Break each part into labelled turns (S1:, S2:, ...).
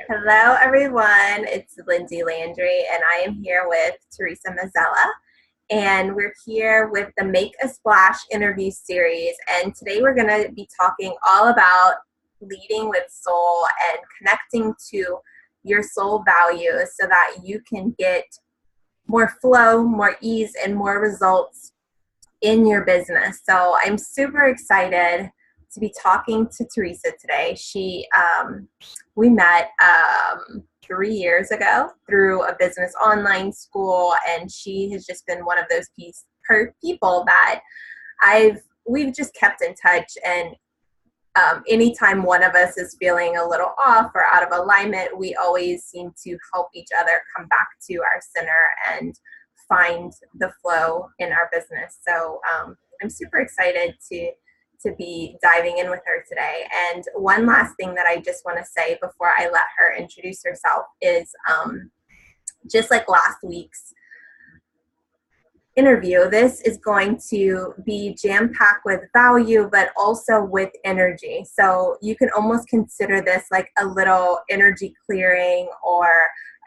S1: Hello, everyone. It's Lindsay Landry, and I am here with Theresa Mazzella. And we're here with the Make a Splash interview series. And today we're going to be talking all about leading with soul and connecting to your soul values so that you can get more flow, more ease, and more results in your business. So I'm super excited to be talking to Teresa today. We met 3 years ago through a business online school, and she has just been one of those people that we've just kept in touch. And anytime one of us is feeling a little off or out of alignment, we always seem to help each other come back to our center and find the flow in our business. So I'm super excited to be diving in with her today. And one last thing that I just want to say before I let her introduce herself is just like last week's interview, this is going to be jam-packed with value, but also with energy. So you can almost consider this like a little energy clearing or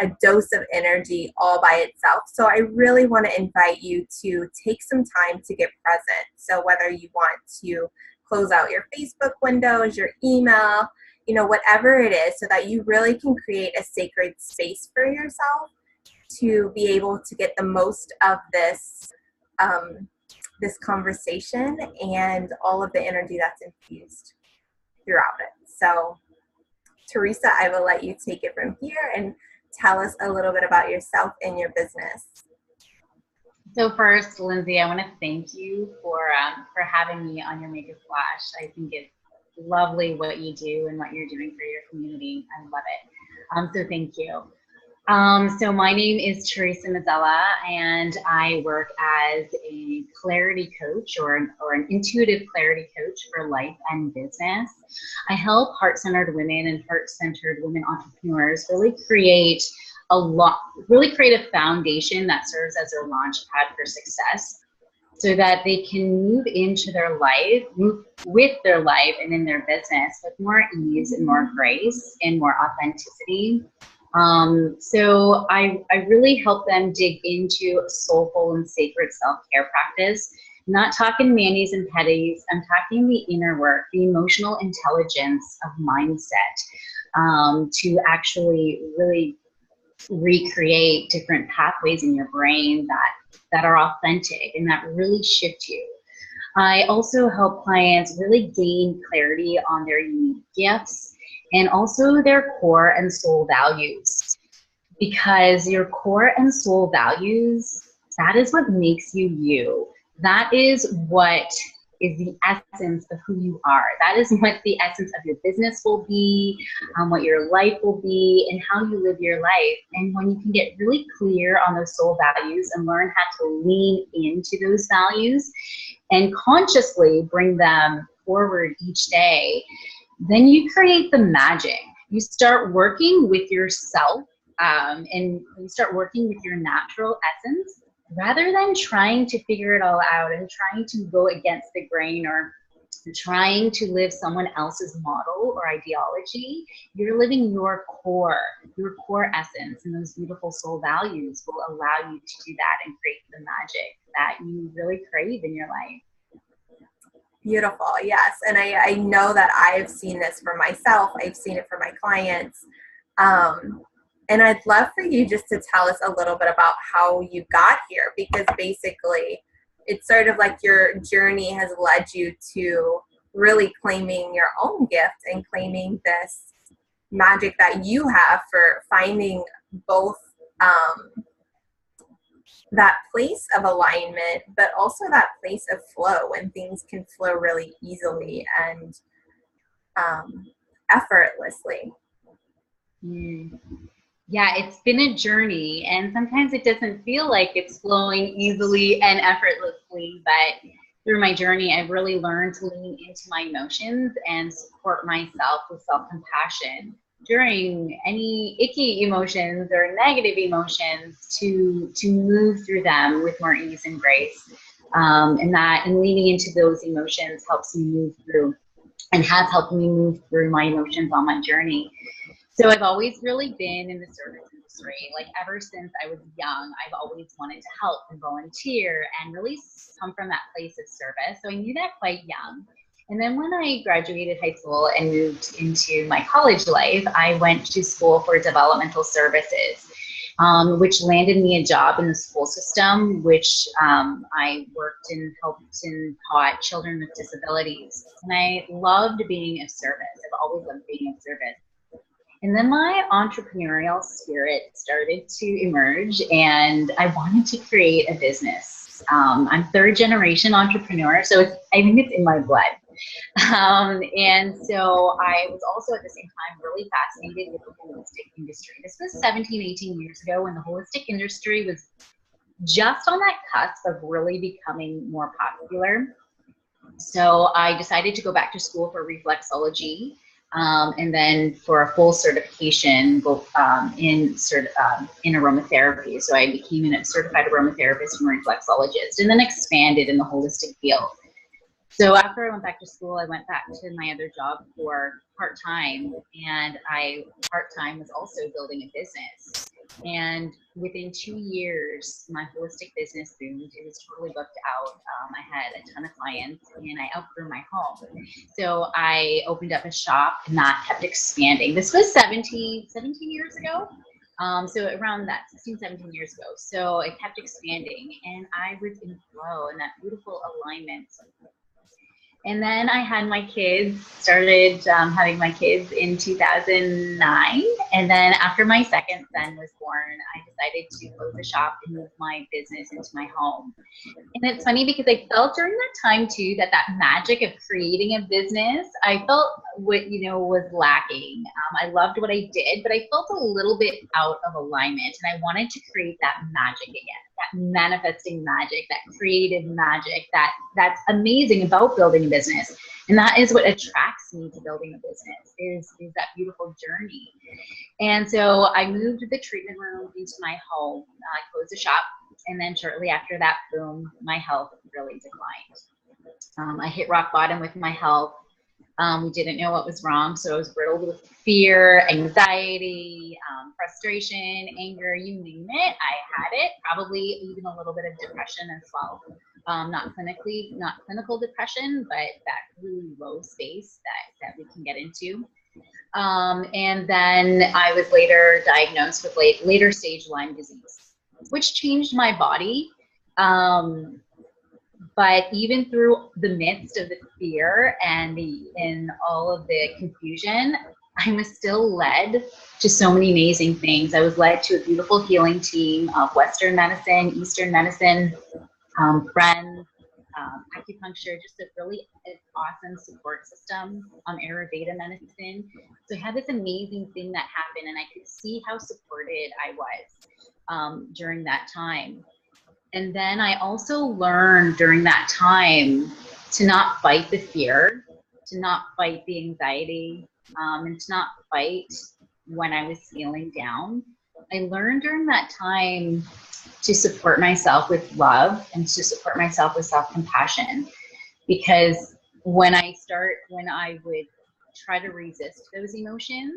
S1: a dose of energy all by itself. So I really want to invite you to take some time to get present. So whether you want to close out your Facebook windows, your email, whatever it is, so that you really can create a sacred space for yourself to be able to get the most of this conversation and all of the energy that's infused throughout it. So Teresa, I will let you take it from here and tell us a little bit about yourself and your business.
S2: So first, Lindsay, I want to thank you for having me on your Make a Splash. I think it's lovely what you do and what you're doing for your community. I love it. So thank you. So my name is Theresa Mazzella, and I work as a clarity coach or an intuitive clarity coach for life and business. I help heart-centered women and heart-centered women entrepreneurs really create a foundation that serves as their launch pad for success, so that they can move with their life and in their business with more ease and more grace and more authenticity. So I really help them dig into a soulful and sacred self-care practice. I'm not talking manis and petties. I'm talking the inner work, the emotional intelligence of mindset, to actually really recreate different pathways in your brain that are authentic and that really shift you. I also help clients really gain clarity on their unique gifts and also their core and soul values, because your core and soul values, that is what makes you you. That is what is the essence of who you are. That is what the essence of your business will be, what your life will be, and how you live your life. And when you can get really clear on those soul values and learn how to lean into those values and consciously bring them forward each day, then you create the magic. You start working with yourself, and you start working with your natural essence, rather than trying to figure it all out and trying to go against the grain or trying to live someone else's model or ideology. You're living your core essence, and those beautiful soul values will allow you to do that and create the magic that you really crave in your life.
S1: Beautiful. Yes. And I know that I've seen this for myself. I've seen it for my clients. And I'd love for you just to tell us a little bit about how you got here, because basically it's sort of like your journey has led you to really claiming your own gift and claiming this magic that you have for finding both that place of alignment, but also that place of flow when things can flow really easily and effortlessly.
S2: Yeah, it's been a journey, and sometimes it doesn't feel like it's flowing easily and effortlessly, but through my journey, I've really learned to lean into my emotions and support myself with self-compassion during any icky emotions or negative emotions, to move through them with more ease and grace. And leaning into those emotions helps me move through, and has helped me move through my emotions on my journey. So I've always really been in the service industry. Like ever since I was young, I've always wanted to help and volunteer and really come from that place of service. So I knew that quite young. And then when I graduated high school and moved into my college life, I went to school for developmental services, which landed me a job in the school system, which I worked and helped and taught children with disabilities. And I loved being of service. I've always loved being of service. And then my entrepreneurial spirit started to emerge, and I wanted to create a business. I'm third generation entrepreneur, so I think it's in my blood. And so I was also at the same time really fascinated with the holistic industry. This was 17, 18 years ago when the holistic industry was just on that cusp of really becoming more popular. So I decided to go back to school for reflexology. And then for a full certification in aromatherapy. So I became a certified aromatherapist and reflexologist, and then expanded in the holistic field. So after I went back to school, I went back to my other job for part-time, and part-time was also building a business. And within 2 years, my holistic business boomed. It was totally booked out. I had a ton of clients, and I outgrew my home. So I opened up a shop, and that kept expanding. This was 17 years ago. So around that 16, 17 years ago. So it kept expanding, and I was in flow and that beautiful alignment. And then I had my kids, started having my kids in 2009. And then after my second son was born, I decided to close the shop and move my business into my home. And it's funny because I felt during that time too, that magic of creating a business, I felt was lacking. I loved what I did, but I felt a little bit out of alignment, and I wanted to create that magic again, that manifesting magic, that creative magic, that's amazing about building a business. And that is what attracts me to building a business, is that beautiful journey. And so I moved the treatment room into my home. I closed the shop. And then shortly after that, boom, my health really declined. I hit rock bottom with my health. We didn't know what was wrong. So I was riddled with fear, anxiety, frustration, anger, you name it. I had it, probably even a little bit of depression as well. Not clinical depression, but that really low space that we can get into. And then I was later diagnosed with later stage Lyme disease, which changed my body. But even through the midst of the fear and all of the confusion, I was still led to so many amazing things. I was led to a beautiful healing team of Western medicine, Eastern medicine, friends, acupuncture, just a really awesome support system, Ayurveda medicine. So I had this amazing thing that happened, and I could see how supported I was during that time. And then I also learned during that time to not fight the fear, to not fight the anxiety, and to not fight when I was feeling down. I learned during that time to support myself with love and to support myself with self-compassion. Because when I would try to resist those emotions,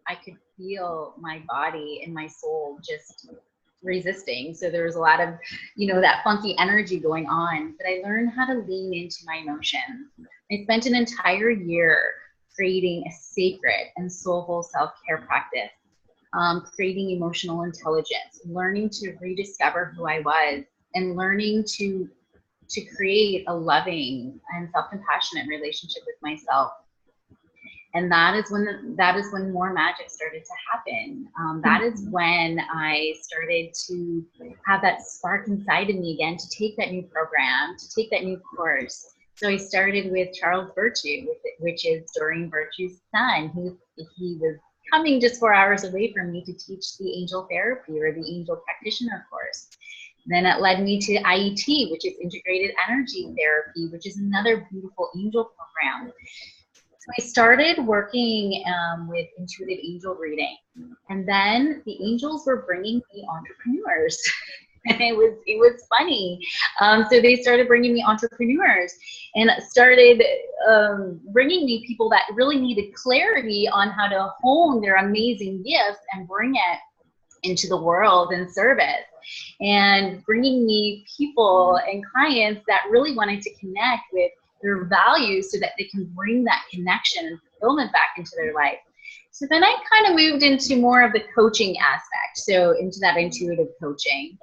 S2: I could feel my body and my soul just resisting. So there was a lot of, that funky energy going on, but I learned how to lean into my emotions. I spent an entire year creating a sacred and soulful self-care practice, creating emotional intelligence, learning to rediscover who I was, and learning to create a loving and self-compassionate relationship with myself. And that is when more magic started to happen. That is when I started to have that spark inside of me again to take that new program, to take that new course. So I started with Charles Virtue, which is Doreen Virtue's son. He was coming just 4 hours away from me to teach the angel therapy, or the angel practitioner course. Then it led me to IET, which is integrated energy therapy, which is another beautiful angel program. So I started working with intuitive angel reading, and then the angels were bringing me entrepreneurs. and it was funny. So they started bringing me entrepreneurs, and started bringing me people that really needed clarity on how to hone their amazing gifts and bring it into the world and service, and bringing me people and clients that really wanted to connect with their values so that they can bring that connection and fulfillment back into their life. So then I kind of moved into more of the coaching aspect, so into that intuitive coaching.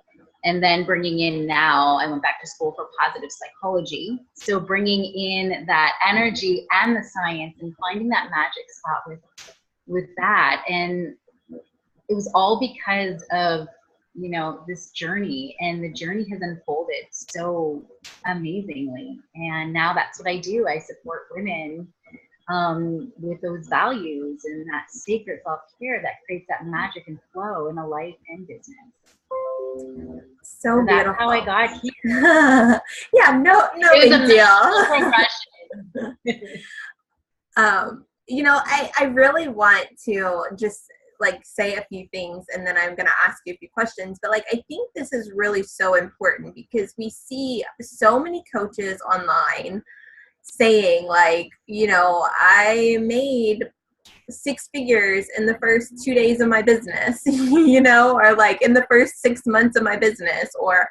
S2: And then bringing in, now I went back to school for positive psychology. So bringing in that energy and the science and finding that magic spot with that. And it was all because of, you know, this journey, and the journey has unfolded so amazingly. And now that's what I do. I support women with those values and that sacred self-care that creates that magic and flow in a life and business.
S1: So
S2: that's
S1: beautiful.
S2: how I got here.
S1: Yeah, no big deal. You know, I really want to just like say a few things, and then I'm going to ask you a few questions. But like, I think this is really so important, because we see so many coaches online saying like, you know, I made 6 figures in the first 2 days of my business, you know, or like in the first 6 months of my business, or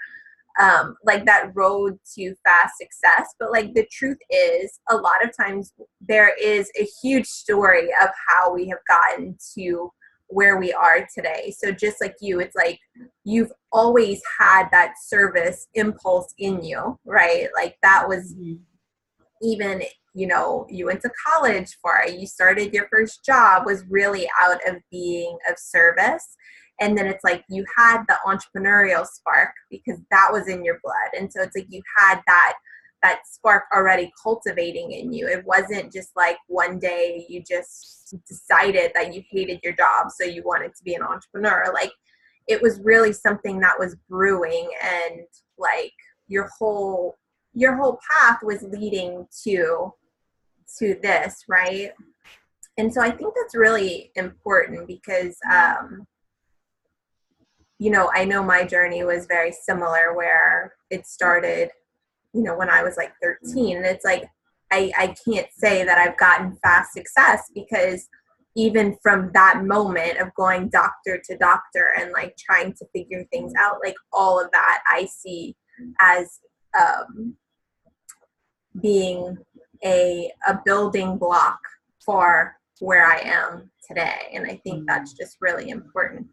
S1: like that road to fast success. But like, the truth is, a lot of times there is a huge story of how we have gotten to where we are today. So just like you, it's like you've always had that service impulse in you, right? Like that was even, you know, you went to college for it, you started your first job was really out of being of service. And then it's like you had the entrepreneurial spark because that was in your blood. And so it's like you had that spark already cultivating in you. It wasn't just like one day you just decided that you hated your job, so you wanted to be an entrepreneur. Like, it was really something that was brewing, and like your whole path was leading to this, right? And so I think that's really important, because you know, I know my journey was very similar, where it started, you know, when I was like 13. And it's like, I can't say that I've gotten fast success, because even from that moment of going doctor to doctor and like trying to figure things out, like all of that I see as being a building block for where I am today. And I think that's just really important.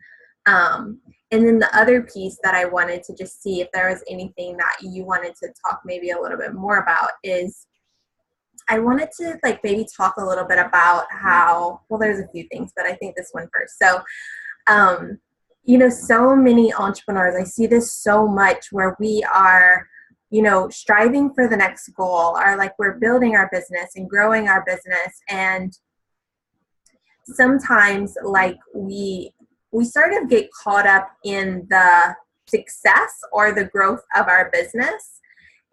S1: And then the other piece that I wanted to just see if there was anything that you wanted to talk maybe a little bit more about is, I wanted to like maybe talk a little bit about how, well, there's a few things, but I think this one first. So, you know, so many entrepreneurs, I see this so much, where we are, you know, striving for the next goal, or like we're building our business and growing our business. And sometimes like we sort of get caught up in the success or the growth of our business,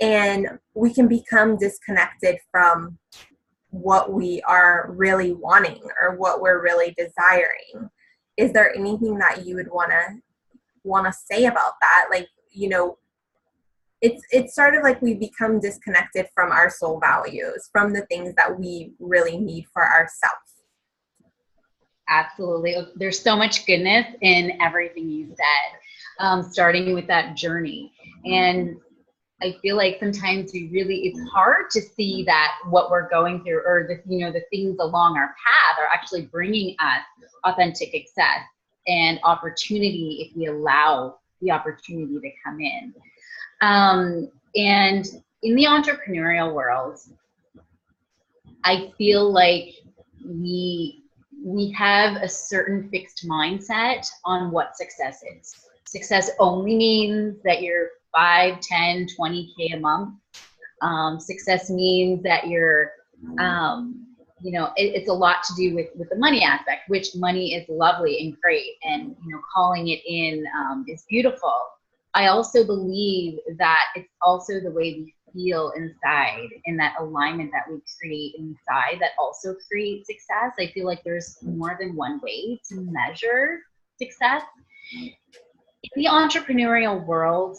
S1: and we can become disconnected from what we are really wanting or what we're really desiring. Is there anything that you would want to say about that? Like, you know, it's sort of like we become disconnected from our soul values, from the things that we really need for ourselves.
S2: Absolutely. There's so much goodness in everything you said, starting with that journey. And I feel like sometimes it's hard to see that what we're going through, or the things along our path, are actually bringing us authentic success and opportunity, if we allow the opportunity to come in. And in the entrepreneurial world, I feel like we have a certain fixed mindset on what success is. Success only means that you're 5, 10, 20K a month. Success means that you're, it's a lot to do with the money aspect, which money is lovely and great, and, calling it in is beautiful. I also believe that it's also the way we feel inside, and that alignment that we create inside that also creates success. I feel like there's more than one way to measure success. In the entrepreneurial world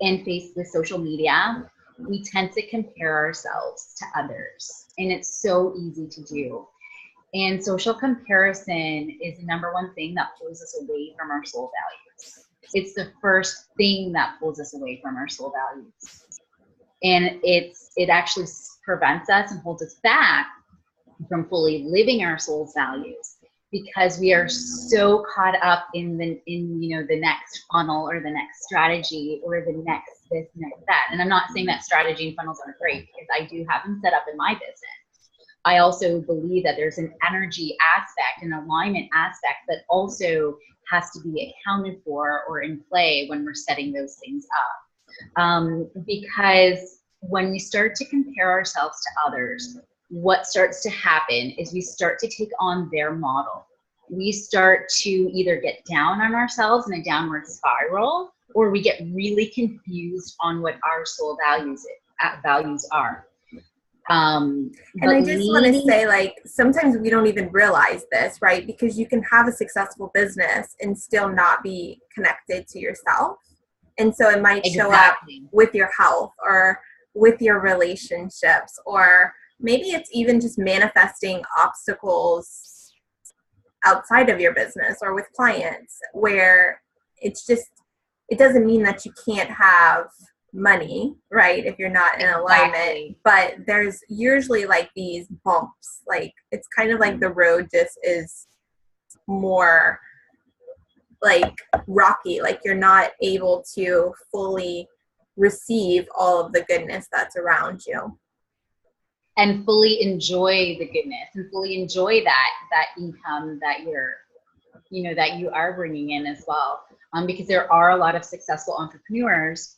S2: and face with social media, we tend to compare ourselves to others, and it's so easy to do. And social comparison is the number one thing that pulls us away from our soul values. It's the first thing that pulls us away from our soul values. And it actually prevents us and holds us back from fully living our soul's values, because we are so caught up in the next funnel or the next strategy or the next this, next that. And I'm not saying that strategy and funnels aren't great, because I do have them set up in my business. I also believe that there's an energy aspect, an alignment aspect that also has to be accounted for or in play when we're setting those things up. Because when we start to compare ourselves to others, what starts to happen is we start to take on their model. We start to either get down on ourselves in a downward spiral, or we get really confused on what our soul values are.
S1: And I just want to say, like, sometimes we don't even realize this, right? Because you can have a successful business and still not be connected to yourself. And so it might show up with your health or with your relationships, or maybe it's even just manifesting obstacles outside of your business or with clients, where it's just, it doesn't mean that you can't have money, right, if you're not in alignment, but there's usually like these bumps. Like, it's kind of like the road just is more like rocky, like you're not able to fully receive all of the goodness that's around you
S2: and fully enjoy the goodness and fully enjoy that income that you are bringing in as well. Because there are a lot of successful entrepreneurs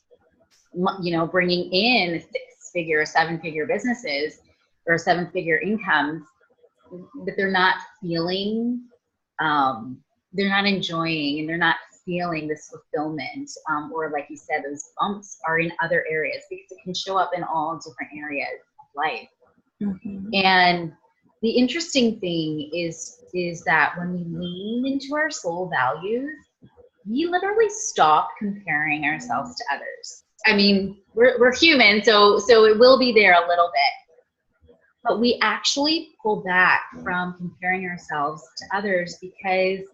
S2: bringing in 6-figure, 7-figure businesses or 7-figure incomes, but they're not feeling, they're not enjoying, and they're not feeling this fulfillment, or like you said, those bumps are in other areas, because it can show up in all different areas of life. Mm-hmm. And the interesting thing is that when we lean into our soul values, we literally stop comparing ourselves to others. I mean, we're human, so it will be there a little bit, but we actually pull back from comparing ourselves to others, because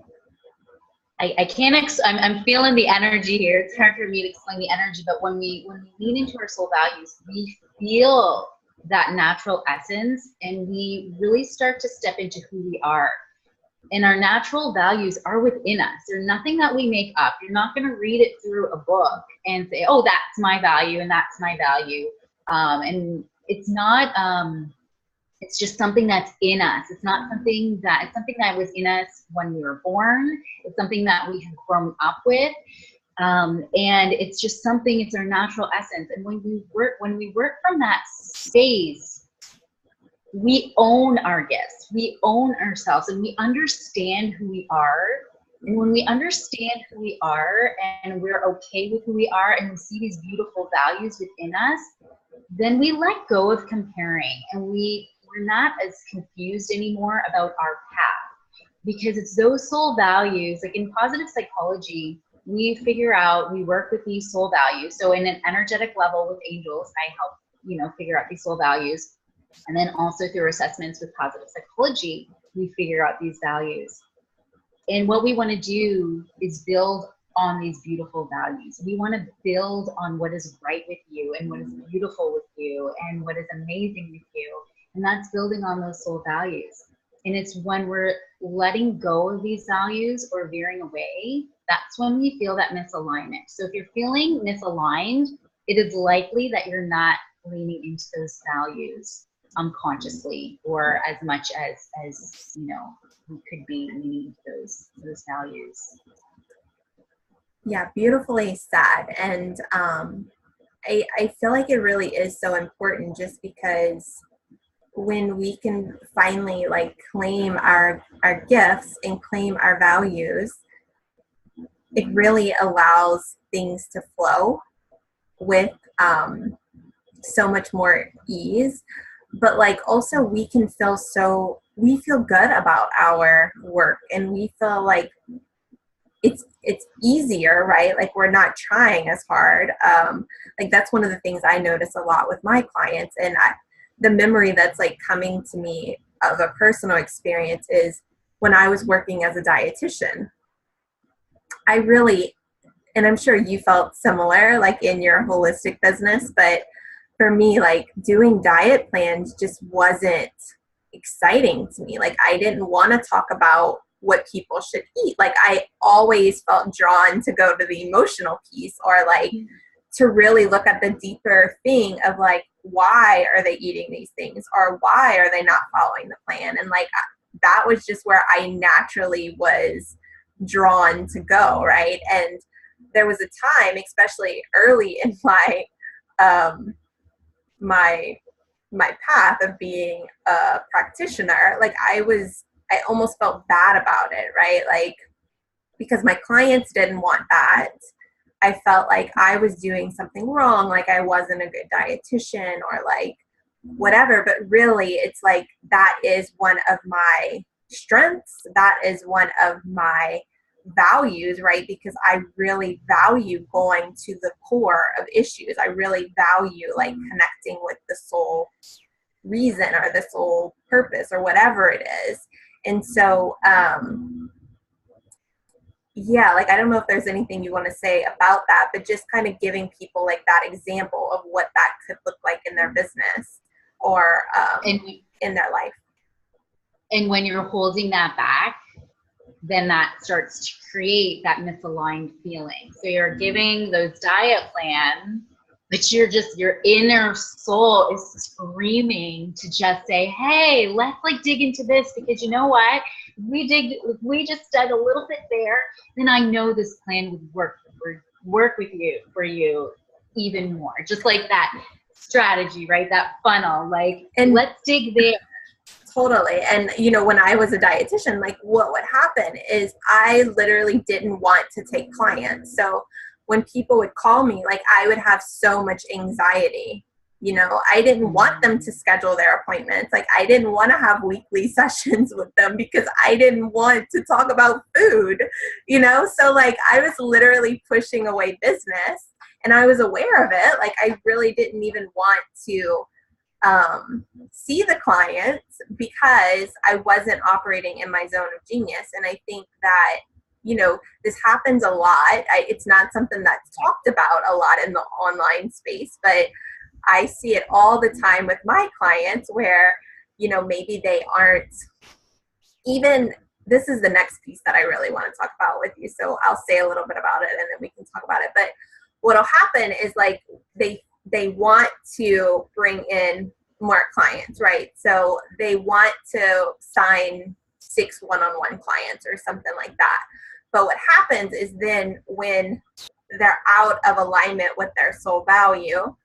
S2: I can't. I'm feeling the energy here. It's hard for me to explain the energy, but when we lean into our soul values, we feel that natural essence, and we really start to step into who we are. And our natural values are within us. They're nothing that we make up. You're not going to read it through a book and say, oh, that's my value and that's my value. And it's not, it's just something that's in us. It's something that was in us when we were born. It's something that we have grown up with. And it's just something, it's our natural essence. And when we work from that space, we own our gifts, we own ourselves, and we understand who we are. And when we understand who we are and we're okay with who we are, and we see these beautiful values within us, then we let go of comparing, and we're not as confused anymore about our path, because it's those soul values. Like in positive psychology, we work with these soul values. So in an energetic level with angels, I help figure out these soul values. And then also through assessments with positive psychology, we figure out these values. And what we want to do is build on these beautiful values. We want to build on what is right with you and what is beautiful with you and what is amazing with you. And that's building on those soul values. And it's when we're letting go of these values or veering away, that's when we feel that misalignment. So if you're feeling misaligned, it is likely that you're not leaning into those values unconsciously, or as much as we could be leaning those values.
S1: Yeah, beautifully said. And I feel like it really is so important, just because when we can finally like claim our gifts and claim our values, it really allows things to flow with so much more ease. But like also we feel good about our work, and we feel like it's easier, right? Like we're not trying as hard. Like that's one of the things I notice a lot with my clients. And the memory that's like coming to me of a personal experience is when I was working as a dietitian. I really, and I'm sure you felt similar, like in your holistic business, but for me, like doing diet plans just wasn't exciting to me. Like I didn't want to talk about what people should eat. Like I always felt drawn to go to the emotional piece, or like to really look at the deeper thing of like, why are they eating these things, or why are they not following the plan? And like that was just where I naturally was drawn to go, right? And there was a time, especially early in um, my my path of being a practitioner, like I almost felt bad about it, right? Like because my clients didn't want that. I felt like I was doing something wrong, like I wasn't a good dietitian or like whatever. But really, it's like that is one of my strengths. That is one of my values, right? Because I really value going to the core of issues. I really value like connecting with the soul reason or the soul purpose or whatever it is. And so, yeah, like I don't know if there's anything you want to say about that, but just kind of giving people like that example of what that could look like in their business or
S2: And
S1: in their life.
S2: and when you're holding that back, then that starts to create that misaligned feeling. So you're giving those diet plans, but your inner soul is screaming to just say, hey, let's like dig into this, because you know what? If we just dug a little bit there, then I know this plan would work with you, for you even more. Just like that strategy, right? That funnel, like, and let's dig there.
S1: Totally. And, you know, when I was a dietitian, like what would happen is I literally didn't want to take clients. So when people would call me, like I would have so much anxiety. You know, I didn't want them to schedule their appointments. Like I didn't want to have weekly sessions with them because I didn't want to talk about food, you know? So like I was literally pushing away business, and I was aware of it. Like I really didn't even want to see the clients because I wasn't operating in my zone of genius. And I think that, you know, this happens a lot. It's not something that's talked about a lot in the online space, but I see it all the time with my clients where, you know, maybe they aren't even, this is the next piece that I really want to talk about with you. So I'll say a little bit about it and then we can talk about it. But what'll happen is like they want to bring in more clients, right? So they want to sign 6 one-on-one clients or something like that. But what happens is then when they're out of alignment with their soul value,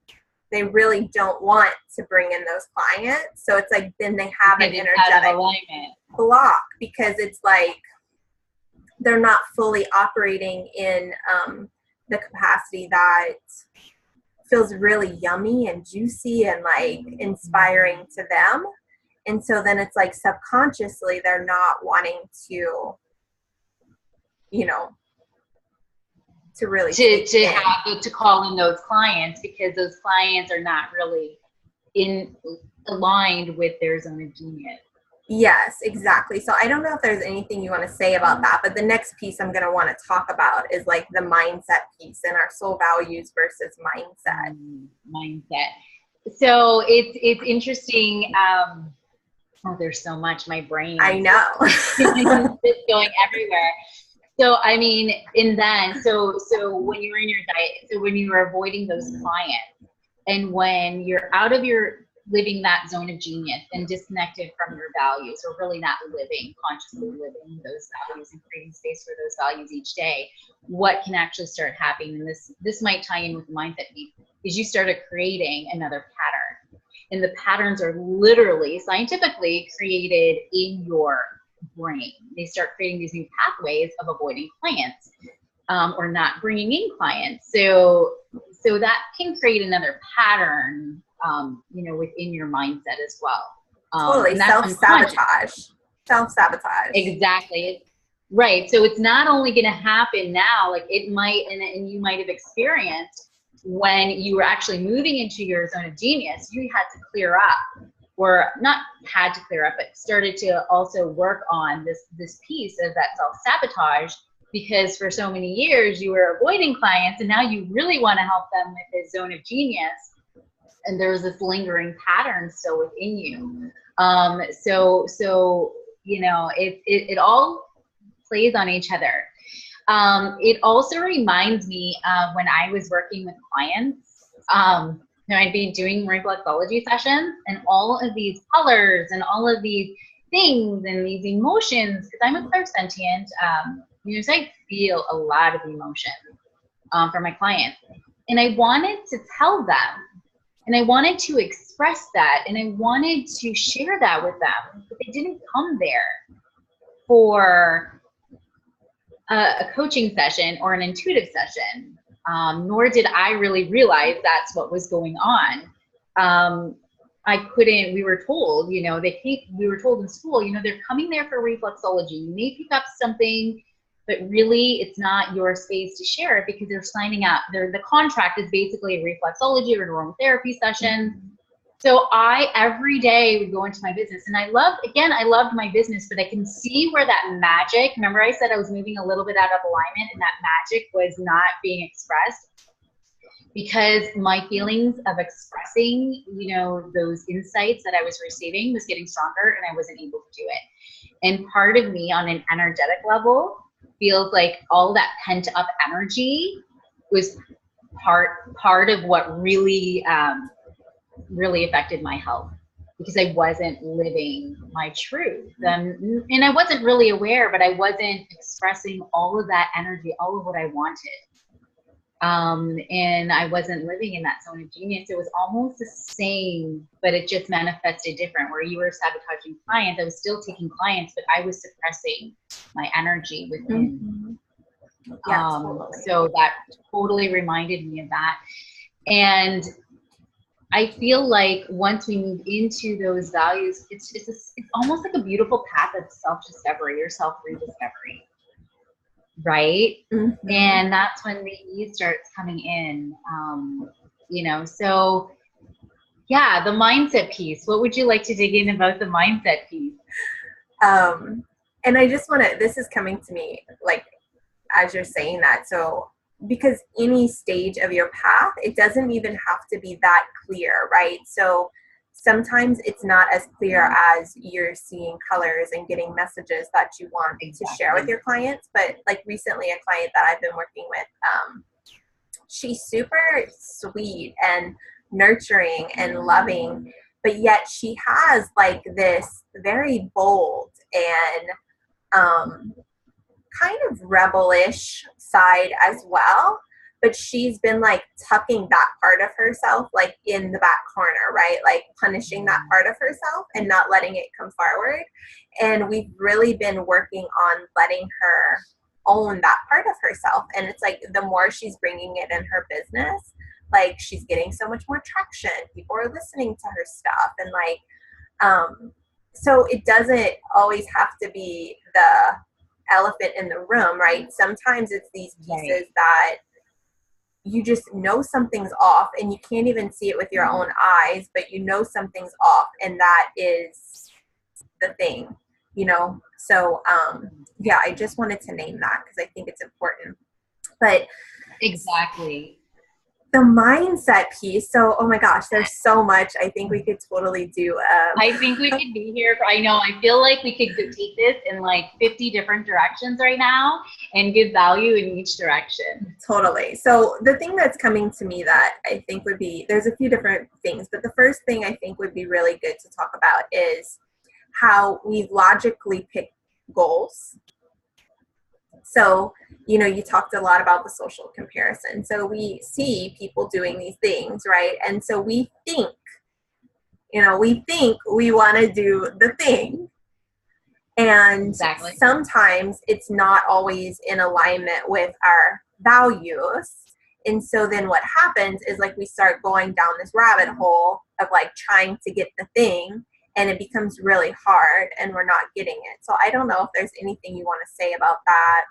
S1: they really don't want to bring in those clients. So it's like then they have an energetic block because it's like they're not fully operating in the capacity that feels really yummy and juicy and like inspiring to them. And so then it's like subconsciously they're not wanting to, you know, to really
S2: to call in those clients, because those clients are not really aligned with their zone of genius.
S1: Yes, exactly. So I don't know if there's anything you want to say about that, but the next piece I'm going to want to talk about is like the mindset piece and our soul values versus mindset.
S2: Mindset. So it's interesting. Oh, there's so much. My brain.
S1: I know.
S2: It's going everywhere. So I mean, so when you were in your diet, so when you were avoiding those clients, and when you're out of your living that zone of genius and disconnected from your values, or really not consciously living those values and creating space for those values each day, what can actually start happening, and this might tie in with the mindset piece, is you started creating another pattern. And the patterns are literally scientifically created in your brain. They start creating these new pathways of avoiding clients, or not bringing in clients. So that can create another pattern, you know, within your mindset as well.
S1: Totally. Self-sabotage. Self-sabotage.
S2: Exactly. Right. So it's not only going to happen now, like it might, and you might have experienced when you were actually moving into your zone of genius, you had to clear up, or not had to clear up, but started to also work on this piece of that self-sabotage, because for so many years you were avoiding clients, and now you really want to help them with this zone of genius. And there's this lingering pattern still within you. So, you know, it all plays on each other. It also reminds me of when I was working with clients. You know, I'd be doing reflexology sessions, and all of these colors and all of these things and these emotions, because I'm a clairsentient, you know, so I feel a lot of emotion for my clients. And I wanted to tell them, and I wanted to express that, and I wanted to share that with them, but they didn't come there for a coaching session or an intuitive session, nor did I really realize that's what was going on. We were told, you know, we were told in school, you know, they're coming there for reflexology. You may pick up something, but really it's not your space to share it, because they're signing up. The contract is basically a reflexology or aromatherapy session. So I, every day, would go into my business, and I loved my business, but I can see where that magic, remember I said I was moving a little bit out of alignment, and that magic was not being expressed, because my feelings of expressing, you know, those insights that I was receiving was getting stronger, and I wasn't able to do it. And part of me on an energetic level feels like all that pent up energy was part of what really, really affected my health, because I wasn't living my truth. And I wasn't really aware, but I wasn't expressing all of that energy, all of what I wanted. And I wasn't living in that zone of genius. It was almost the same, but it just manifested different. Where you were sabotaging clients, I was still taking clients, but I was suppressing my energy within.
S1: Mm-hmm. Yeah, totally.
S2: So that totally reminded me of that. And I feel like once we move into those values, it's almost like a beautiful path of self-discovery or self-rediscovery, right?
S1: Mm-hmm.
S2: And that's when the ease starts coming in, you know. So yeah, the mindset piece. What would you like to dig in about the mindset piece?
S1: And I just want to, this is coming to me like as you're saying that. So because any stage of your path, it doesn't even have to be that clear, right? So sometimes it's not as clear as you're seeing colors and getting messages that you want to share with your clients. But like recently, a client that I've been working with, she's super sweet and nurturing and loving, but yet she has like this very bold and kind of rebellish side as well, but she's been like tucking that part of herself like in the back corner, right? Like punishing that part of herself and not letting it come forward. And we've really been working on letting her own that part of herself. And it's like the more she's bringing it in her business, like she's getting so much more traction. People are listening to her stuff, and like so it doesn't always have to be the elephant in the room, right? Sometimes it's these pieces that you just know something's off, and you can't even see it with your own eyes, but you know something's off, and that is the thing, you know? So yeah, I just wanted to name that because I think it's important. But
S2: exactly.
S1: The mindset piece. So, oh my gosh, there's so much. I think we could totally do.
S2: I think we could be here. I know. I feel like we could take this in like 50 different directions right now and give value in each direction.
S1: Totally. So the thing that's coming to me that I think would be, there's a few different things, but the first thing I think would be really good to talk about is how we logically pick goals. So, you know, you talked a lot about the social comparison. So we see people doing these things, right? And so we think, you know, we want to do the thing. And sometimes it's not always in alignment with our values. And so then what happens is like we start going down this rabbit hole of like trying to get the thing. and it becomes really hard and we're not getting it. So I don't know if there's anything you want to say about that.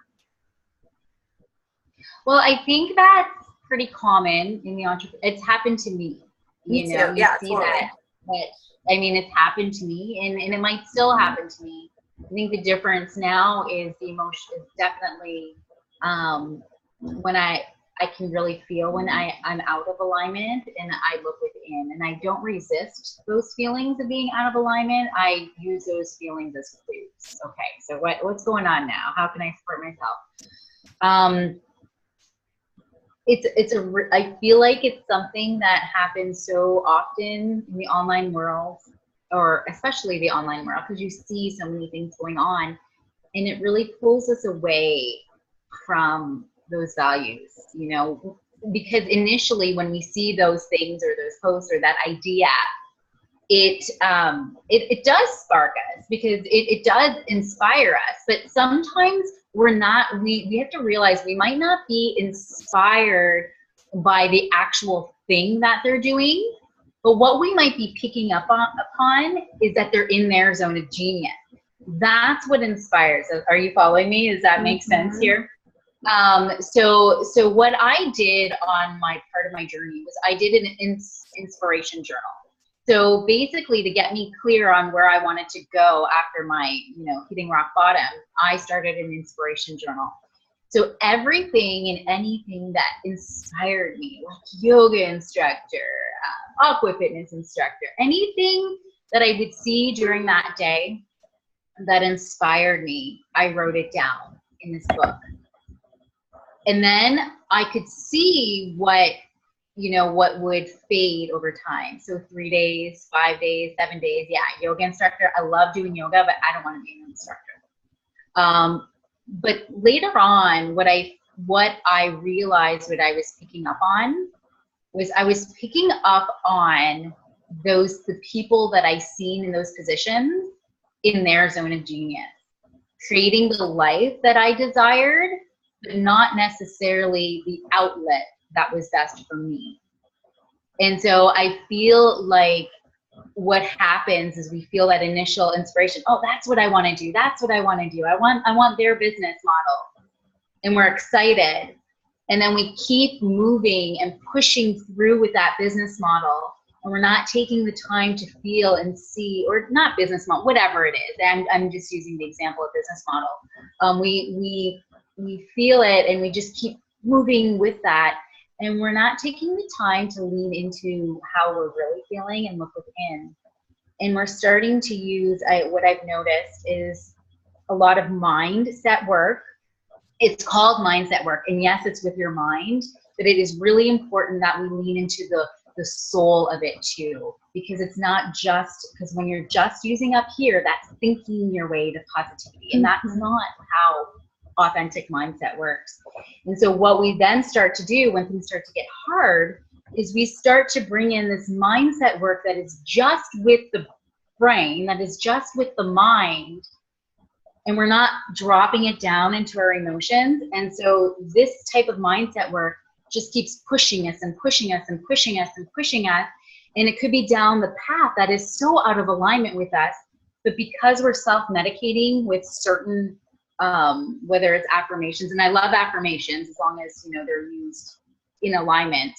S2: Well, I think that's pretty common in the entrepreneur. It's happened to me.
S1: Me
S2: You know,
S1: too.
S2: you
S1: Yeah,
S2: see
S1: totally.
S2: that, but I mean, it's happened to me, and it might still happen to me. I think the difference now is the emotion is definitely when I can really feel when I'm out of alignment, and I look within, and I don't resist those feelings of being out of alignment. I use those feelings as clues. Okay, so what's going on now? How can I support myself? I feel like it's something that happens so often in the online world, or especially the online world, because you see so many things going on, and it really pulls us away from those values, you know, because initially when we see those things or those posts or that idea, it does spark us because it does inspire us, but sometimes we have to realize we might not be inspired by the actual thing that they're doing, but what we might be picking up upon is that they're in their zone of genius. That's what inspires us. Are you following me? Does that make sense here? So what I did on my part of my journey was I did an inspiration journal. So basically, to get me clear on where I wanted to go after my, you know, hitting rock bottom, I started an inspiration journal. So everything and anything that inspired me, like yoga instructor, aqua fitness instructor, anything that I would see during that day that inspired me, I wrote it down in this book. And then I could see what would fade over time. So 3 days, 5 days, 7 days. Yeah, yoga instructor. I love doing yoga, but I don't want to be an instructor. But later on, what I realized what I was picking up on was I was picking up on the people that I seen in those positions in their zone of genius, creating the life that I desired, but not necessarily the outlet that was best for me. And so I feel like what happens is we feel that initial inspiration. Oh, that's what I want to do. That's what I want to do. I want their business model. And we're excited. And then we keep moving and pushing through with that business model. And we're not taking the time to feel and see, or not business model, whatever it is. I'm just using the example of business model. We feel it and we just keep moving with that. And we're not taking the time to lean into how we're really feeling and look within. And we're starting to use, what I've noticed is a lot of mindset work. It's called mindset work. And yes, it's with your mind, but it is really important that we lean into the soul of it too. Because it's not just, because when you're just using up here, that's thinking your way to positivity. And that's not how authentic mindset works. And so what we then start to do when things start to get hard is we start to bring in this mindset work that is just with the brain, that is just with the mind, and we're not dropping it down into our emotions. And so this type of mindset work just keeps pushing us and pushing us and pushing us and pushing us. And it could be down the path that is so out of alignment with us, but because we're self-medicating with certain whether it's affirmations, and I love affirmations as long as, you know, they're used in alignment.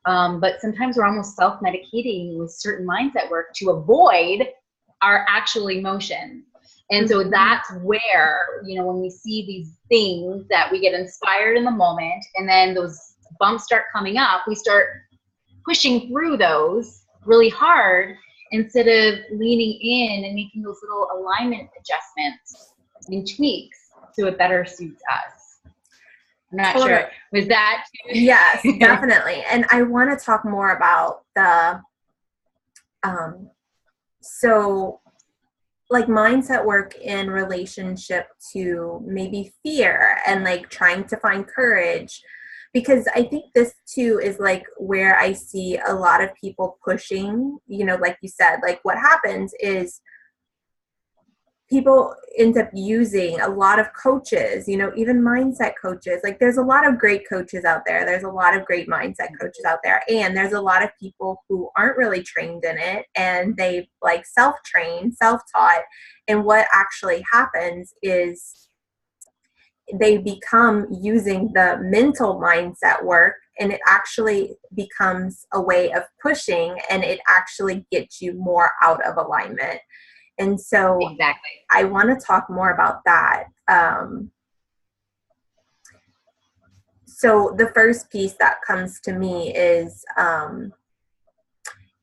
S2: But sometimes we're almost self-medicating with certain mindset work to avoid our actual emotions. And so that's where, you know, when we see these things that we get inspired in the moment, and then those bumps start coming up, we start pushing through those really hard instead of leaning in and making those little alignment adjustments and tweaks so it better suits us. I'm not sure. Was that?
S1: Yes, definitely. And I want to talk more about the, so like mindset work in relationship to maybe fear and like trying to find courage, because I think this too is like where I see a lot of people pushing, you know, like you said, like what happens is people end up using a lot of coaches, you know, even mindset coaches. Like there's a lot of great coaches out there. There's a lot of great mindset coaches out there. And there's a lot of people who aren't really trained in it and they like self-trained, self-taught. And what actually happens is they become using the mental mindset work, and it actually becomes a way of pushing, and it actually gets you more out of alignment. And so
S2: Exactly.
S1: I want to talk more about that. So the first piece that comes to me is,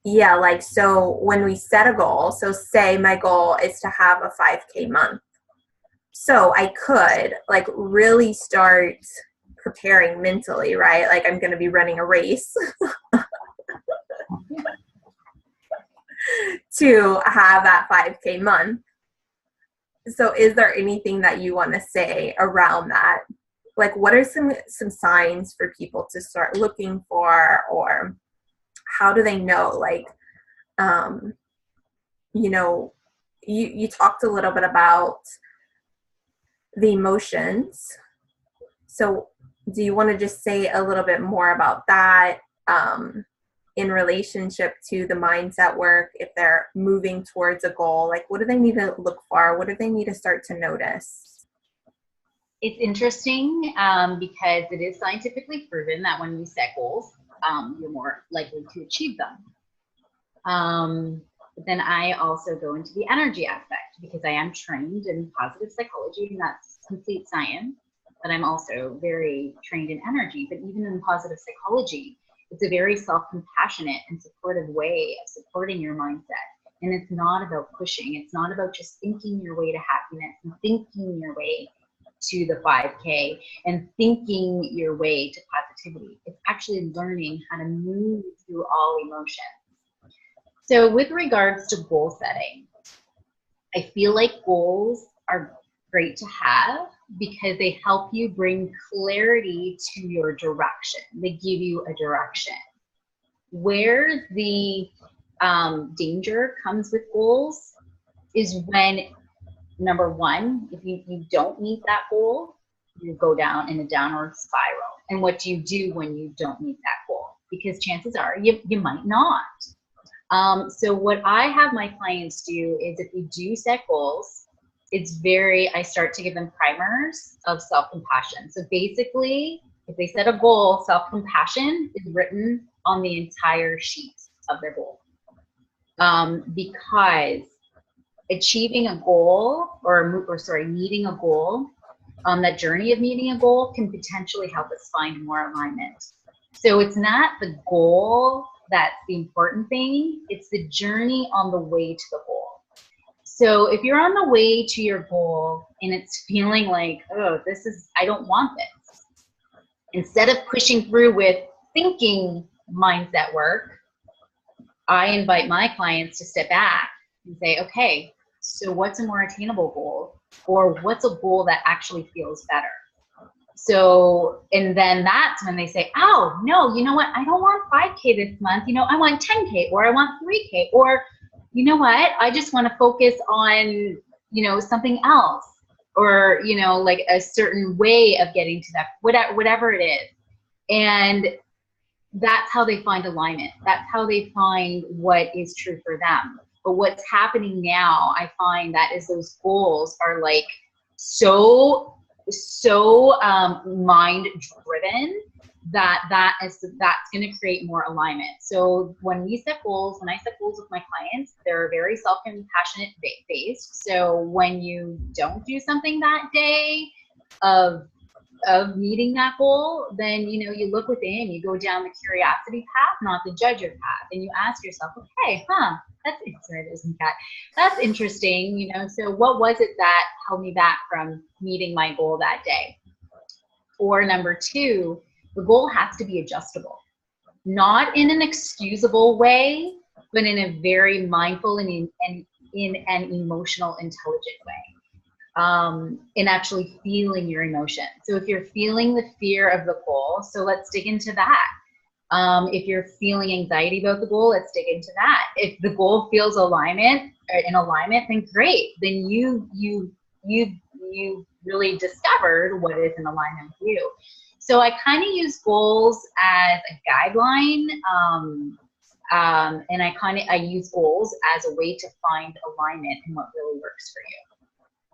S1: yeah, like, so when we set a goal, so say my goal is to have a 5K month. So I could like really start preparing mentally, right? Like I'm going to be running a race to have that 5K month. So is there anything that you want to say around that? Like what are some signs for people to start looking for, or how do they know? Like, you know, you talked a little bit about the emotions. So do you want to just say a little bit more about that in relationship to the mindset work? If they're moving towards a goal, like what do they need to look for? What do they need to start to notice?
S2: It's interesting because it is scientifically proven that when you set goals, you're more likely to achieve them. But then I also go into the energy aspect because I am trained in positive psychology, and that's complete science. But I'm also very trained in energy. But even in positive psychology, it's a very self-compassionate and supportive way of supporting your mindset. And it's not about pushing. It's not about just thinking your way to happiness and thinking your way to the 5K and thinking your way to positivity. It's actually learning how to move through all emotions. So with regards to goal setting, I feel like goals are great to have because they help you bring clarity to your direction. They give you a direction. Where the danger comes with goals is when, number one, if you don't meet that goal, you go down in a downward spiral. And what do you do when you don't meet that goal? Because chances are you might not. So what I have my clients do is if we do set goals, I start to give them primers of self-compassion. So basically, if they set a goal, self-compassion is written on the entire sheet of their goal. Because achieving a goal meeting a goal, that journey of meeting a goal can potentially help us find more alignment. So it's not the goal that's the important thing, it's the journey on the way to the goal. So if you're on the way to your goal and it's feeling like, oh, I don't want this, instead of pushing through with thinking mindset work, I invite my clients to step back and say, okay, so what's a more attainable goal? Or what's a goal that actually feels better? So, and then that's when they say, oh, no, you know what? I don't want 5K this month. You know, I want 10K or I want 3K, or you know what? I just want to focus on, you know, something else, or, you know, like a certain way of getting to that, whatever it is. And that's how they find alignment. That's how they find what is true for them. But what's happening now, I find that is those goals are like so mind driven that's going to create more alignment. So when I set goals with my clients, they're very self-compassionate based. So when you don't do something that day of meeting that goal, then, you know, you look within, you go down the curiosity path, not the judger path, and you ask yourself, okay, that's interesting, you know, so what was it that held me back from meeting my goal that day? Or number two, the goal has to be adjustable, not in an excusable way, but in a very mindful and in an emotional, intelligent way. In actually feeling your emotion. So if you're feeling the fear of the goal, so let's dig into that. If you're feeling anxiety about the goal, let's dig into that. If the goal feels alignment, in alignment, then great. Then you really discovered what is in alignment with you. So I kind of use goals as a guideline, and I use goals as a way to find alignment in what really works for you.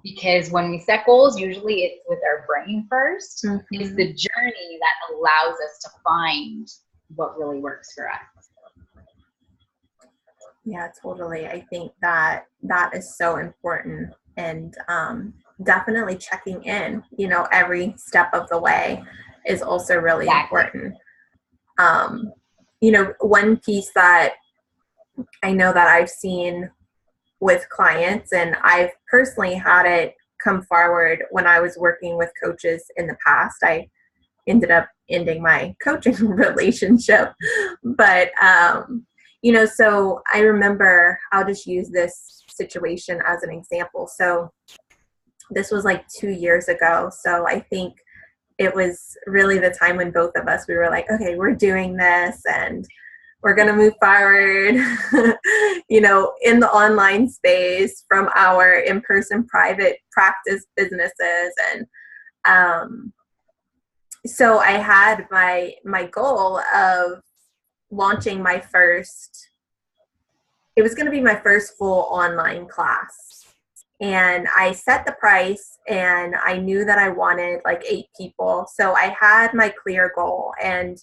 S2: Because when we set goals, usually it's with our brain first. It's the journey that allows us to find what really works for us.
S1: Yeah, totally. I think that that is so important, and definitely checking in, every step of the way is also really important. One piece that I know that I've seen with clients, and I've personally had it come forward when I was working with coaches in the past. I ended up ending my coaching relationship, but so I remember, I'll just use this situation as an example. So this was like 2 years ago. So I think it was really the time when both of us, we were like, okay, we're doing this and we're going to move forward, in the online space from our in-person private practice businesses. And so I had my goal of launching my first, it was going to be my first full online class. And I set the price, and I knew that I wanted like 8 people. So I had my clear goal, and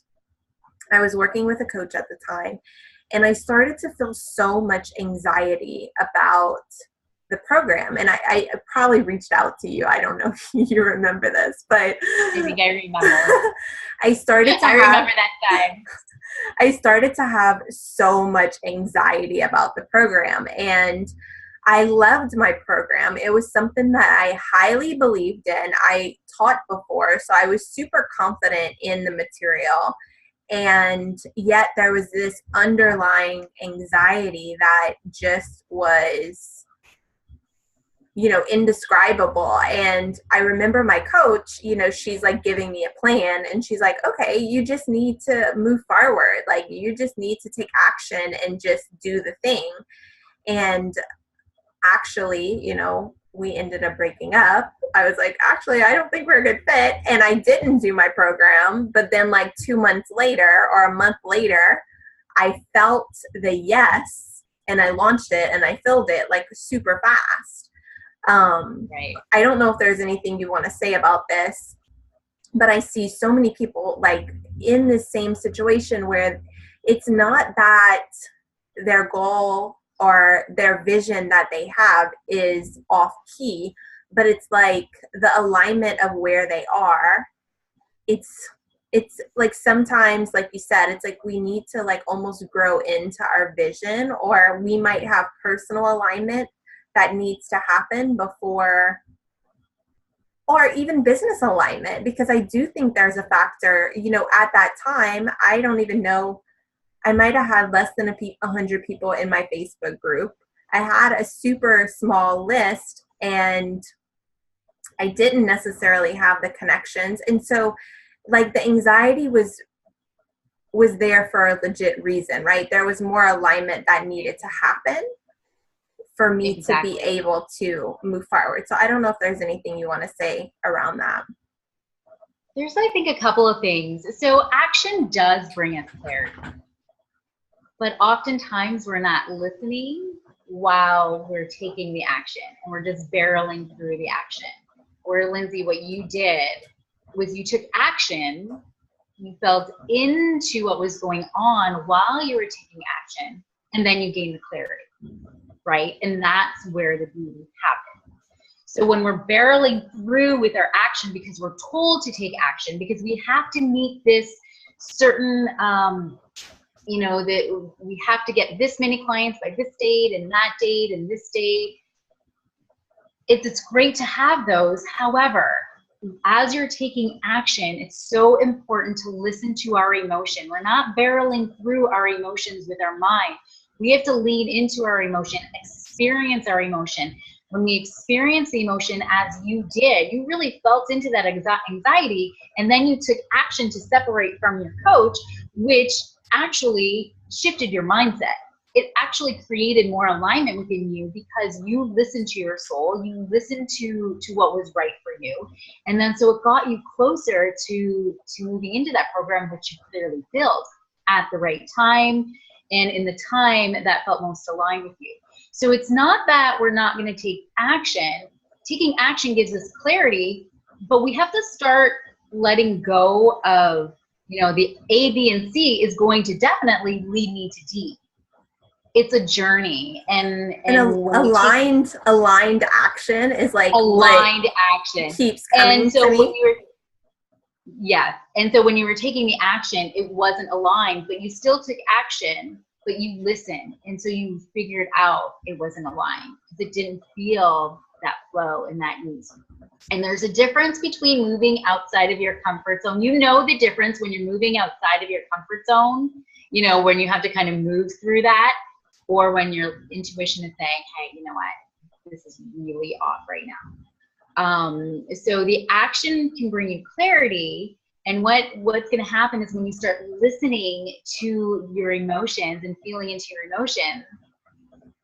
S1: I was working with a coach at the time, and I started to feel so much anxiety about the program. And I probably reached out to you. I don't know if you remember this, but
S2: I think I remember.
S1: I
S2: remember that time.
S1: I started to have so much anxiety about the program, and I loved my program. It was something that I highly believed in. I taught before, so I was super confident in the material. And yet there was this underlying anxiety that just was, indescribable. And I remember my coach, she's like giving me a plan, and she's like, okay, you just need to move forward. Like, you just need to take action and just do the thing. And actually, we ended up breaking up. I was like, actually, I don't think we're a good fit. And I didn't do my program. But then like 2 months later or a month later, I felt the yes, and I launched it and I filled it like super fast.
S2: Right.
S1: I don't know if there's anything you want to say about this, but I see so many people like in the same situation where it's not that their goal or their vision that they have is off key, but it's like the alignment of where they are. It's like sometimes, like you said, it's like we need to like almost grow into our vision, or we might have personal alignment that needs to happen before, or even business alignment, because I do think there's a factor, at that time, I don't even know, I might have had less than 100 people in my Facebook group. I had a super small list, and I didn't necessarily have the connections. And so like the anxiety was there for a legit reason, right? There was more alignment that needed to happen for me to be able to move forward. So I don't know if there's anything you want to say around that.
S2: There's, I think, a couple of things. So action does bring us clarity. But oftentimes we're not listening while we're taking the action, and we're just barreling through the action. Where, Lindsay, what you did was you took action, you felt into what was going on while you were taking action, and then you gained the clarity, right? And that's where the beauty happens. So when we're barreling through with our action because we're told to take action, because we have to meet this certain, that we have to get this many clients by this date and that date and this date. It's great to have those. However, as you're taking action, it's so important to listen to our emotion. We're not barreling through our emotions with our mind. We have to lean into our emotion, experience our emotion. When we experience the emotion as you did, you really felt into that anxiety, and then you took action to separate from your coach, which actually shifted your mindset. it actually created more alignment within you because you listened to your soul, you listened to what was right for you. And then so it got you closer to moving into that program, which you clearly built at the right time and in the time that felt most aligned with you. So it's not that we're not going to take action. Taking action gives us clarity, but we have to start letting go of, you know, the A, B, and C is going to definitely lead me to D. It's a journey, and when
S1: aligned action is like
S2: aligned
S1: what
S2: action
S1: keeps coming
S2: and so
S1: to
S2: when
S1: me.
S2: you were yes, and so when you were taking the action, it wasn't aligned, but you still took action, but you listened, and so you figured out it wasn't aligned because it didn't feel that flow and that ease. And there's a difference between moving outside of your comfort zone. You know the difference when you're moving outside of your comfort zone, you know, when you have to kind of move through that, or when your intuition is saying, hey, you know what, this is really off right now. So the action can bring you clarity. And what's going to happen is when you start listening to your emotions and feeling into your emotions,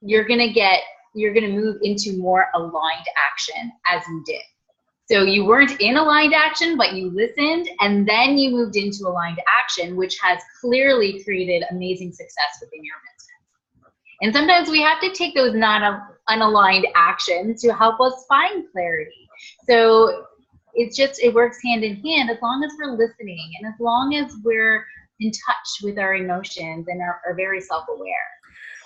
S2: you're going to move into more aligned action as you did. So you weren't in aligned action, but you listened, and then you moved into aligned action, which has clearly created amazing success within your business. And sometimes we have to take those unaligned actions to help us find clarity. So it works hand in hand as long as we're listening and as long as we're in touch with our emotions and are very self-aware.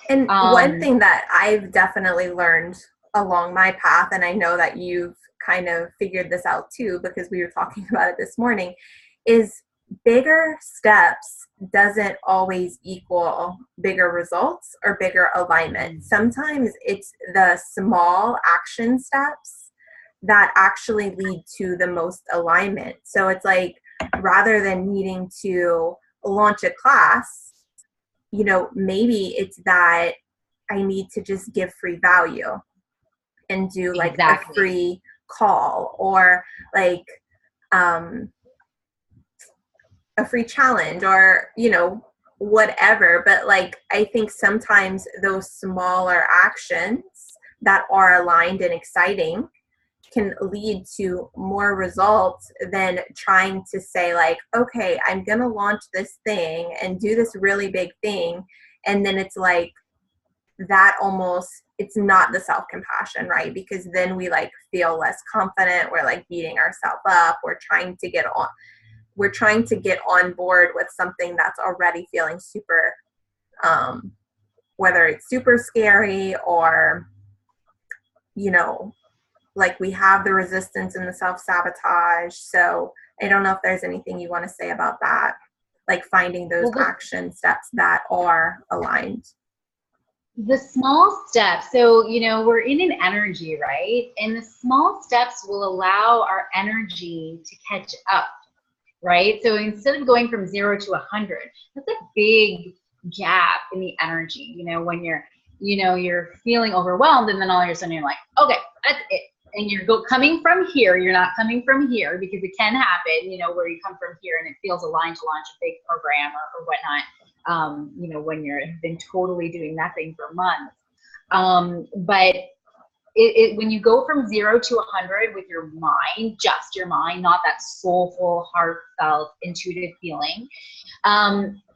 S1: And one thing that I've definitely learned along my path, and I know that you've kind of figured this out too, because we were talking about it this morning, is bigger steps doesn't always equal bigger results or bigger alignment. Sometimes it's the small action steps that actually lead to the most alignment. So it's like, rather than needing to launch a class, you know, maybe it's that I need to just give free value and do like a free call, or like a free challenge, or, you know, whatever. But like, I think sometimes those smaller actions that are aligned and exciting can lead to more results than trying to say like, okay, I'm going to launch this thing and do this really big thing. And then it's like, that almost, it's not the self-compassion, right? Because then we like feel less confident. We're like beating ourselves up. We're trying to get on board with something that's already feeling super, whether it's super scary or, you know, like we have the resistance and the self-sabotage. So I don't know if there's anything you want to say about that, like finding those action steps that are aligned.
S2: The small steps. So, you know, we're in an energy, right? And the small steps will allow our energy to catch up, right? So instead of going from 0 to 100, that's a big gap in the energy. You know, when you're feeling overwhelmed, and then all of a sudden you're like, okay, that's it. And you're coming from here. You're not coming from here, because it can happen, you know, where you come from here and it feels aligned to launch a big program or whatnot. You know, when you've been totally doing nothing for months. But when you go from 0 to 100 with your mind, just your mind, not that soulful, heartfelt, intuitive feeling,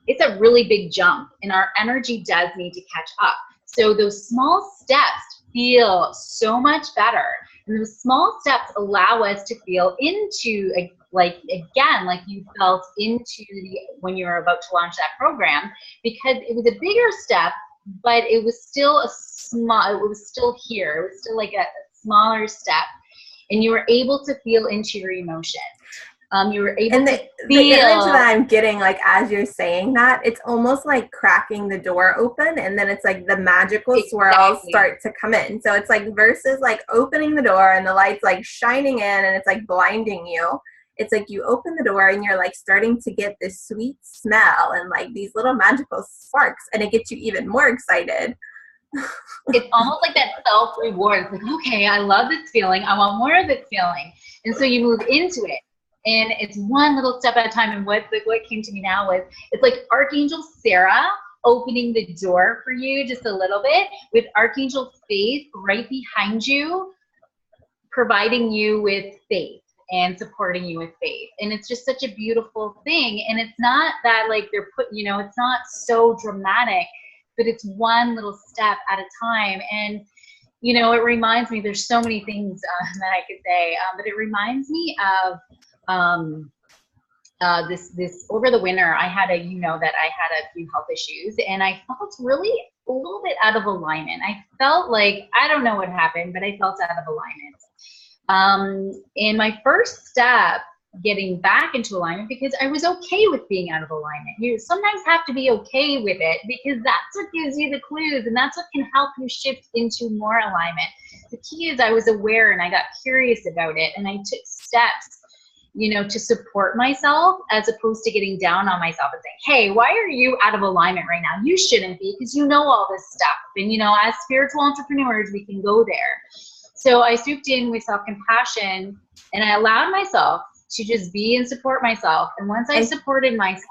S2: it's a really big jump, and our energy does need to catch up. So those small steps feel so much better. And those small steps allow us to feel into, like you felt into when you were about to launch that program, because it was a bigger step, but it was still it was still here. It was still like a smaller step, and you were able to feel into your emotion. You were able to feel. The
S1: image that I'm getting, like, as you're saying that, it's almost like cracking the door open, and then it's like the magical swirls start to come in. So it's like, versus like opening the door and the light's like shining in and it's like blinding you. It's like you open the door and you're like starting to get this sweet smell and like these little magical sparks, and it gets you even more excited.
S2: It's almost like that self-reward. It's like, okay, I love this feeling. I want more of this feeling. And so you move into it. And it's one little step at a time. And what came to me now was, it's like Archangel Sarah opening the door for you just a little bit with Archangel Faith right behind you, providing you with faith and supporting you with faith. And it's just such a beautiful thing. And it's not that like they're it's not so dramatic, but it's one little step at a time. And, it reminds me, there's so many things that I could say, but it reminds me of this over the winter. I had that I had a few health issues, and I felt really a little bit out of alignment. I felt like, I don't know what happened, but I felt out of alignment. And my first step getting back into alignment, because I was okay with being out of alignment. You sometimes have to be okay with it, because that's what gives you the clues, and that's what can help you shift into more alignment. The key is I was aware and I got curious about it, and I took steps to support myself, as opposed to getting down on myself and saying, hey, why are you out of alignment right now? You shouldn't be, because all this stuff. And, as spiritual entrepreneurs, we can go there. So I swooped in with self-compassion, and I allowed myself to just be and support myself. And once I supported myself,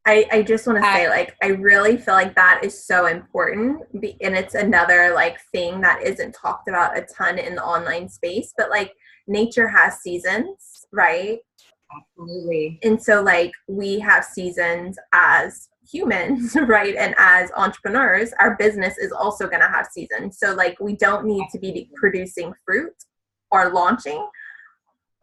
S1: I just want to say, like, I really feel like that is so important. And it's another like thing that isn't talked about a ton in the online space, but like nature has seasons, right?
S2: Absolutely.
S1: And so like we have seasons as humans, right? And as entrepreneurs, our business is also going to have seasons. So like we don't need to be producing fruit or launching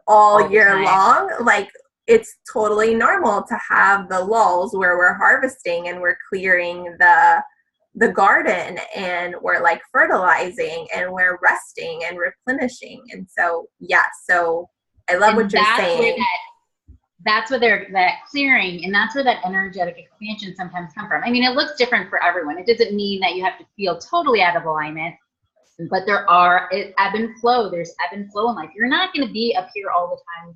S1: all year long. Like it's totally normal to have the lulls where we're harvesting and we're clearing the garden, and we're like fertilizing and we're resting and replenishing. And so, so I love what you're saying.
S2: That's where that clearing, and that's where that energetic expansion sometimes come from. I mean, it looks different for everyone. It doesn't mean that you have to feel totally out of alignment, but there are ebb and flow. There's ebb and flow in life. You're not going to be up here all the time,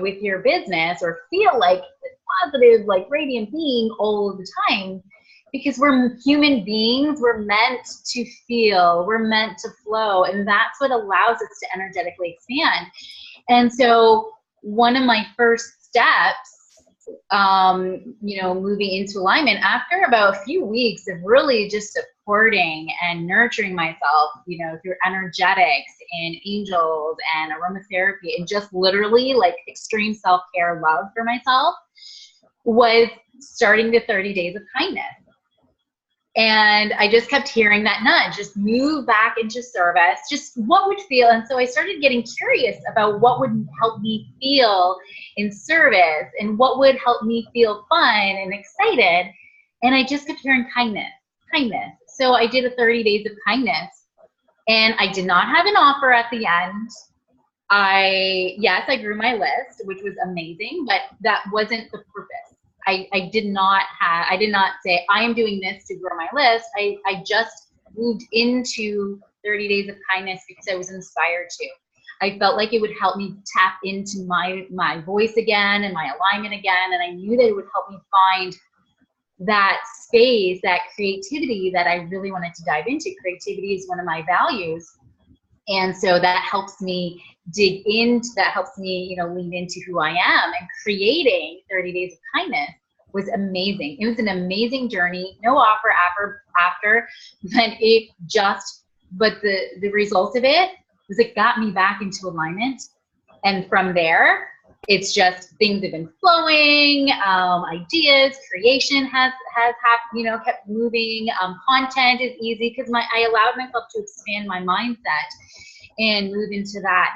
S2: with your business, or feel like a positive, like radiant being all of the time, because we're human beings. We're meant to feel, we're meant to flow. And that's what allows us to energetically expand. And so one of my first steps, moving into alignment, after about a few weeks of really just supporting and nurturing myself, through energetics and angels and aromatherapy, and just literally like extreme self-care love for myself, was starting the 30 days of kindness. And I just kept hearing that nudge, just move back into service, just what would feel. And so I started getting curious about what would help me feel in service and what would help me feel fun and excited. And I just kept hearing kindness. So I did a 30 days of kindness, and I did not have an offer at the end. I grew my list, which was amazing, but that wasn't the purpose. I did not say I am doing this to grow my list. I just moved into 30 days of kindness because I was inspired to. I felt like it would help me tap into my voice again and my alignment again. And I knew that it would help me find that space, that creativity that I really wanted to dive into. Creativity is one of my values. And so that helps me dig into, that helps me, lean into who I am. And creating 30 Days of Kindness was amazing. It was an amazing journey. No offer after, but the result of it was it got me back into alignment. And from there, it's just things have been flowing, ideas, creation has kept moving. Content is easy because I allowed myself to expand my mindset and move into that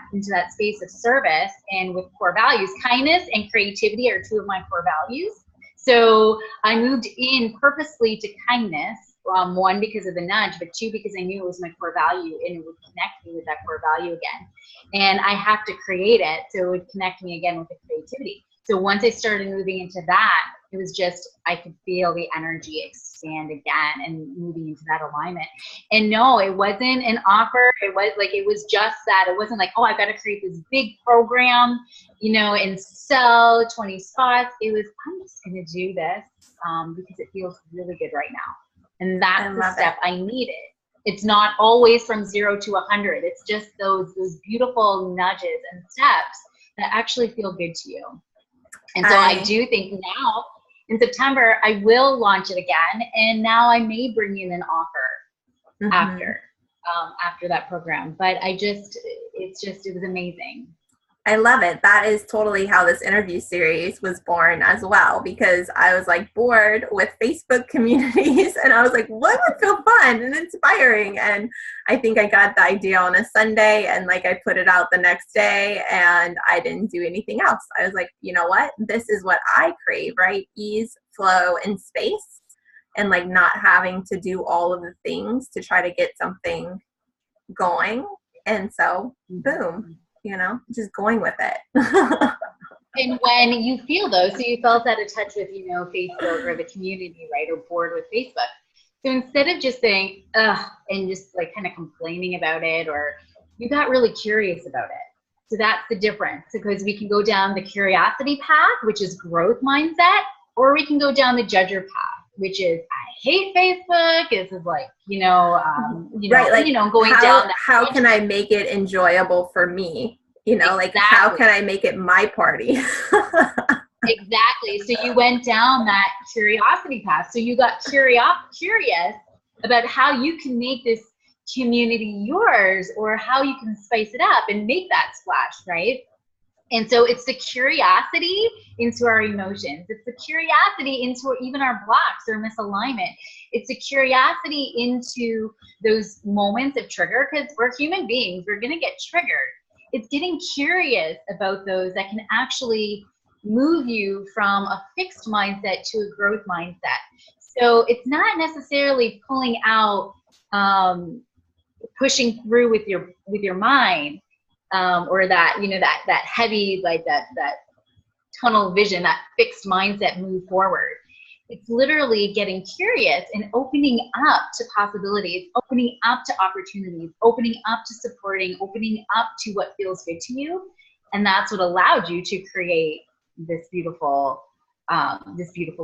S2: space of service, and with core values. Kindness and creativity are two of my core values. So I moved in purposely to kindness, one, because of the nudge, but two, because I knew it was my core value and it would connect me with that core value again. And I have to create it so it would connect me again with the creativity. So once I started moving into that, it was just, I could feel the energy expand again and moving into that alignment. And no, it wasn't an offer. It was just that. It wasn't like, oh, I've got to create this big program, and sell 20 spots. It was, I'm just going to do this because it feels really good right now. And that's the step I needed. It's not always from 0 to 100. It's just those beautiful nudges and steps that actually feel good to you. And so I do think now in September, I will launch it again. And now I may bring in an offer after that program. But it was amazing.
S1: I love it. That is totally how this interview series was born as well, because I was like bored with Facebook communities and I was like, what would feel fun and inspiring? And I think I got the idea on a Sunday and like I put it out the next day and I didn't do anything else. I was like, you know what? This is what I crave, right? Ease, flow, and space, and like not having to do all of the things to try to get something going. And so, boom. Just going with it.
S2: And when you feel those, so you felt out of touch with, Facebook or the community, right? Or bored with Facebook. So instead of just saying, ugh, and just like kind of complaining about it, or you got really curious about it. So that's the difference, because we can go down the curiosity path, which is growth mindset, or we can go down the judger path, which is I hate Facebook. This is like,
S1: right, like
S2: going down.
S1: How can I make it enjoyable for me? Like how can I make it my party?
S2: Exactly. So you went down that curiosity path. So you got curious about how you can make this community yours, or how you can spice it up and make that splash, right? And so it's the curiosity into our emotions. It's the curiosity into even our blocks or misalignment. It's the curiosity into those moments of trigger, because we're human beings. We're going to get triggered. It's getting curious about those that can actually move you from a fixed mindset to a growth mindset. So it's not necessarily pulling out, pushing through with your mind. Or that, that heavy, like that tunnel vision, that fixed mindset move forward. It's literally getting curious and opening up to possibilities, opening up to opportunities, opening up to supporting, opening up to what feels good to you. And that's what allowed you to create this beautiful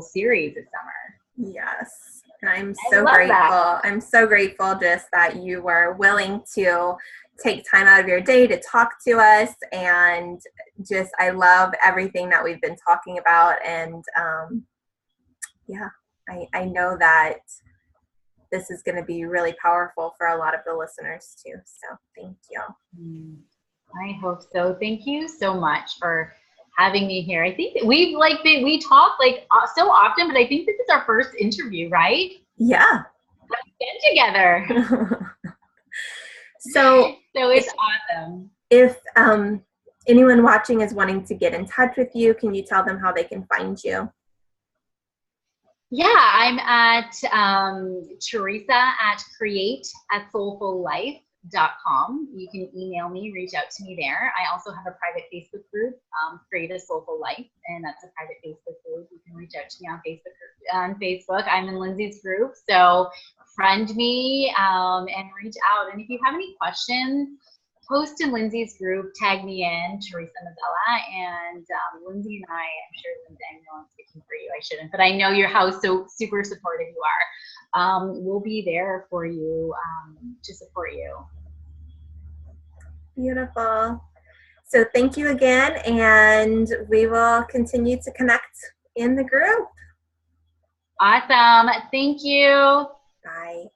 S2: series this summer.
S1: Yes. And I'm so grateful. I'm so grateful just that you were willing to take time out of your day to talk to us. And just, I love everything that we've been talking about. And I know that this is going to be really powerful for a lot of the listeners too. So thank you.
S2: I hope so. Thank you so much for having me here. I think that we talk like so often, but I think this is our first interview, right?
S1: Yeah.
S2: We've been together.
S1: So
S2: it's awesome.
S1: If anyone watching is wanting to get in touch with you, can you tell them how they can find you?
S2: Yeah, I'm at Teresa at create@soulfullife.com. You can email me, reach out to me there. I also have a private Facebook group, Create a Soulful Life, and that's a private Facebook group. You can reach out to me on Facebook. I'm in Lindsay's group, so friend me and reach out. And if you have any questions, post in Lindsay's group, tag me in, Theresa Mazzella, and Lindsay and I'm sure Lindsay, I know I'm speaking for you, I shouldn't, but I know your house, so super supportive you are. We'll be there for you to support you.
S1: Beautiful. So thank you again, and we will continue to connect in the group.
S2: Awesome. Thank you.
S1: Bye.